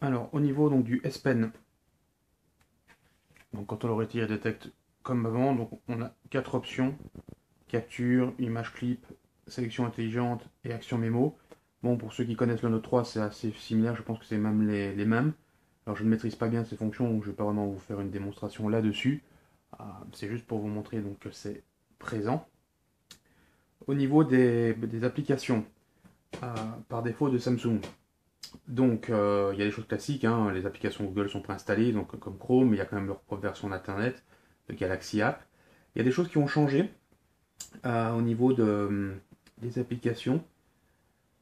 Alors, au niveau donc, du S Pen, donc quand on le retire, il détecte comme avant. Donc, on a quatre options: capture, image clip, sélection intelligente et action mémo. Bon, pour ceux qui connaissent le Note 3, c'est assez similaire, je pense que c'est même les mêmes. Alors, je ne maîtrise pas bien ces fonctions, donc je ne vais pas vraiment vous faire une démonstration là-dessus. C'est juste pour vous montrer donc, que c'est présent. Au niveau des applications, par défaut de Samsung, donc il y a des choses classiques, hein, les applications Google sont préinstallées, donc comme Chrome, mais il y a quand même leur propre version d'Internet, de Galaxy App. Il y a des choses qui ont changé au niveau des applications.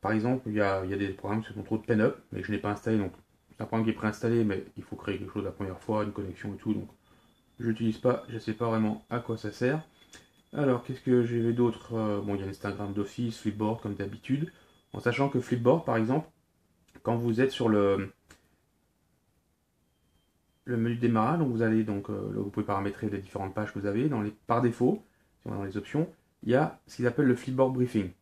Par exemple, il y a des programmes qui sont trop de pen-up, mais je n'ai pas installé, donc c'est un programme qui est préinstallé, mais il faut créer quelque chose la première fois, une connexion et tout, donc je n'utilise pas, je ne sais pas vraiment à quoi ça sert. Alors, qu'est-ce que j'ai d'autre? Bon, il y a l'Instagram d'Office, Flipboard comme d'habitude, en sachant que Flipboard, par exemple, quand vous êtes sur le menu de démarrage, donc vous allez donc là, vous pouvez paramétrer les différentes pages que vous avez. Par défaut, si on va dans les options, il y a ce qu'ils appellent le Flipboard Briefing.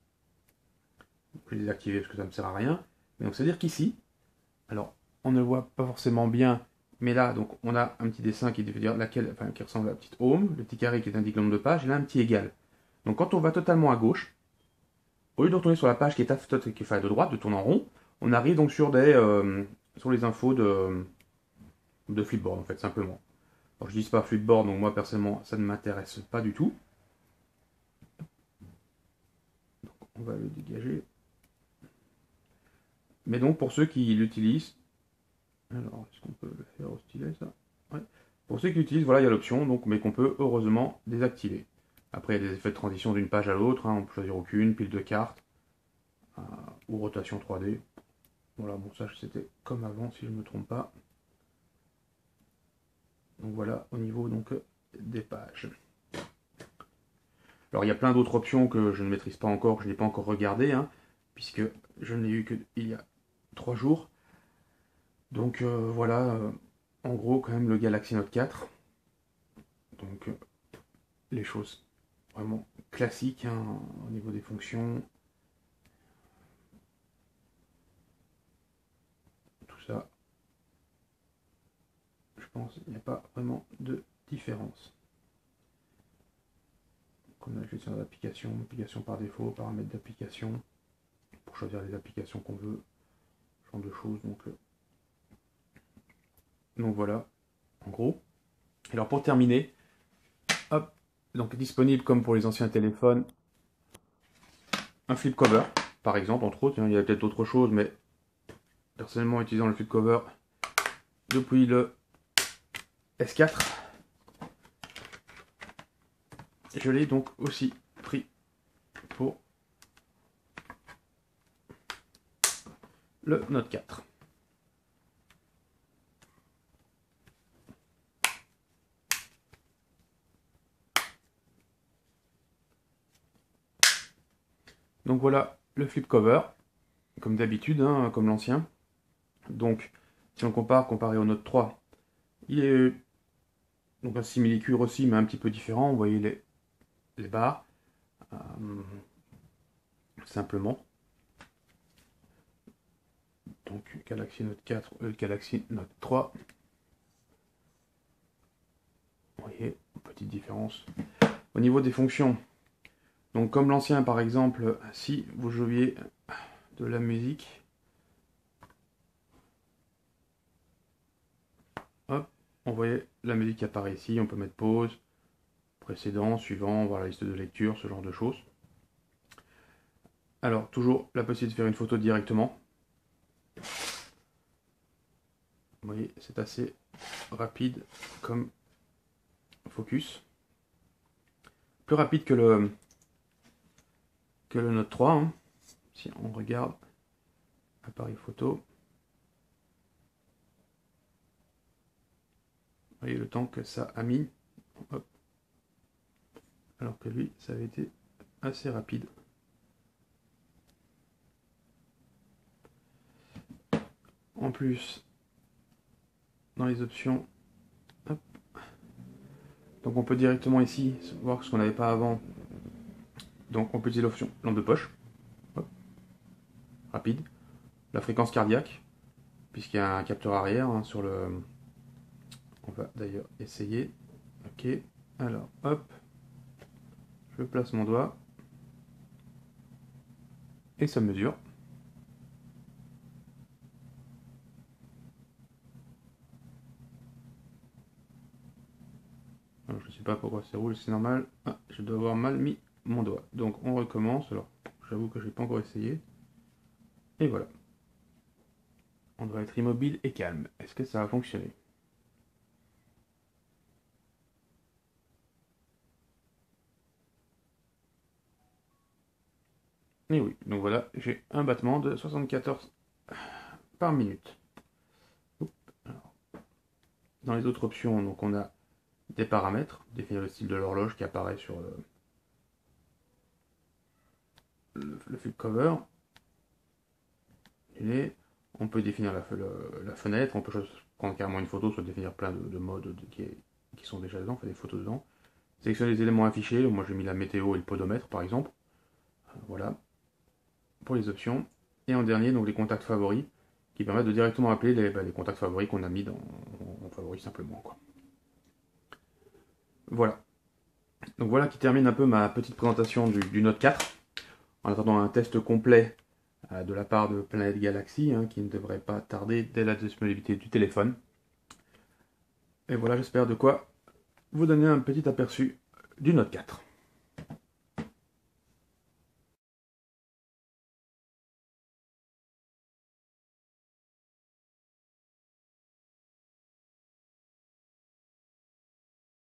Je vais désactiver parce que ça ne me sert à rien. Mais donc, c'est-à-dire qu'ici, alors, on ne le voit pas forcément bien, mais là, donc, on a un petit dessin qui veut dire qui ressemble à la petite home, le petit carré qui indique le nombre de pages, et là, un petit égal. Donc, quand on va totalement à gauche, au lieu de retourner sur la page qui est de droite, de tourner en rond, on arrive donc sur les infos de Flipboard, en fait, simplement. Alors, je dis pas Flipboard, donc moi, personnellement, ça ne m'intéresse pas du tout. On va le dégager. Mais donc, pour ceux qui l'utilisent, alors, est-ce qu'on peut le faire au stylet, ça? Ouais. Pour ceux qui l'utilisent, voilà, il y a l'option, donc, mais qu'on peut heureusement désactiver. Après, il y a des effets de transition d'une page à l'autre, hein, on peut choisir aucune, pile de cartes, euh, ou rotation 3D. Voilà, bon, ça, c'était comme avant, si je ne me trompe pas. Donc voilà, au niveau donc, des pages. Alors, il y a plein d'autres options que je ne maîtrise pas encore, que je n'ai pas encore regardé, hein, puisque je n'ai eu qu'il y a 3 jours. Donc voilà, en gros quand même le Galaxy Note 4. Donc les choses vraiment classiques, hein, au niveau des fonctions, tout ça, je pense qu'il n'y a pas vraiment de différence. Donc on a la gestion d'application, application par défaut, paramètres d'application, pour choisir les applications qu'on veut, ce genre de choses. Donc voilà, en gros. Alors pour terminer, hop, donc disponible comme pour les anciens téléphones, un flip cover, par exemple, entre autres, hein, il y a peut-être d'autres choses, mais personnellement utilisant le flip cover depuis le S4, je l'ai donc aussi pris pour le Note 4. Donc voilà le flip cover, comme d'habitude, hein, comme l'ancien. Donc si on comparé au Note 3, il est donc un simili-cuir aussi, mais un petit peu différent. Vous voyez les barres, euh, simplement. Donc Galaxy Note 4, Galaxy Note 3. Vous voyez, petite différence. Au niveau des fonctions, donc comme l'ancien par exemple, si vous jouiez de la musique, hop, on voyait la musique qui apparaît ici, on peut mettre pause, précédent, suivant, voir la liste de lecture, ce genre de choses. Alors, toujours la possibilité de faire une photo directement. Vous voyez, c'est assez rapide comme focus. Plus rapide que le Note 3. Hein. Si on regarde appareil photo, vous voyez le temps que ça a mis. Hop. Alors que lui, ça avait été assez rapide. En plus, dans les options, hop, donc on peut directement ici voir ce qu'on n'avait pas avant. Donc on peut utiliser l'option lampe de poche, hop, rapide, la fréquence cardiaque, puisqu'il y a un capteur arrière hein, sur le... On va d'ailleurs essayer. Ok, alors hop, je place mon doigt et ça mesure. Alors, je ne sais pas pourquoi c'est rouge, c'est normal. Ah, je dois avoir mal mis mon doigt. Donc on recommence. Alors, j'avoue que je n'ai pas encore essayé. Et voilà. On doit être immobile et calme. Est-ce que ça va fonctionner? Et oui, donc voilà, j'ai un battement de 74 par minute. Alors, dans les autres options, donc on a des paramètres, définir le style de l'horloge qui apparaît sur le flip cover. On peut définir la fenêtre, on peut prendre carrément une photo, soit définir plein de modes qui sont déjà dedans, on fait des photos dedans. Sélectionner les éléments affichés, moi j'ai mis la météo et le podomètre par exemple. Voilà, pour les options. Et en dernier, donc les contacts favoris, qui permettent de directement appeler les contacts favoris qu'on a mis en favoris simplement. Quoi. Voilà. Donc voilà qui termine un peu ma petite présentation du Note 4. En attendant un test complet de la part de Planète Galaxy, hein, qui ne devrait pas tarder dès la disponibilité du téléphone. Et voilà, j'espère de quoi vous donner un petit aperçu du Note 4.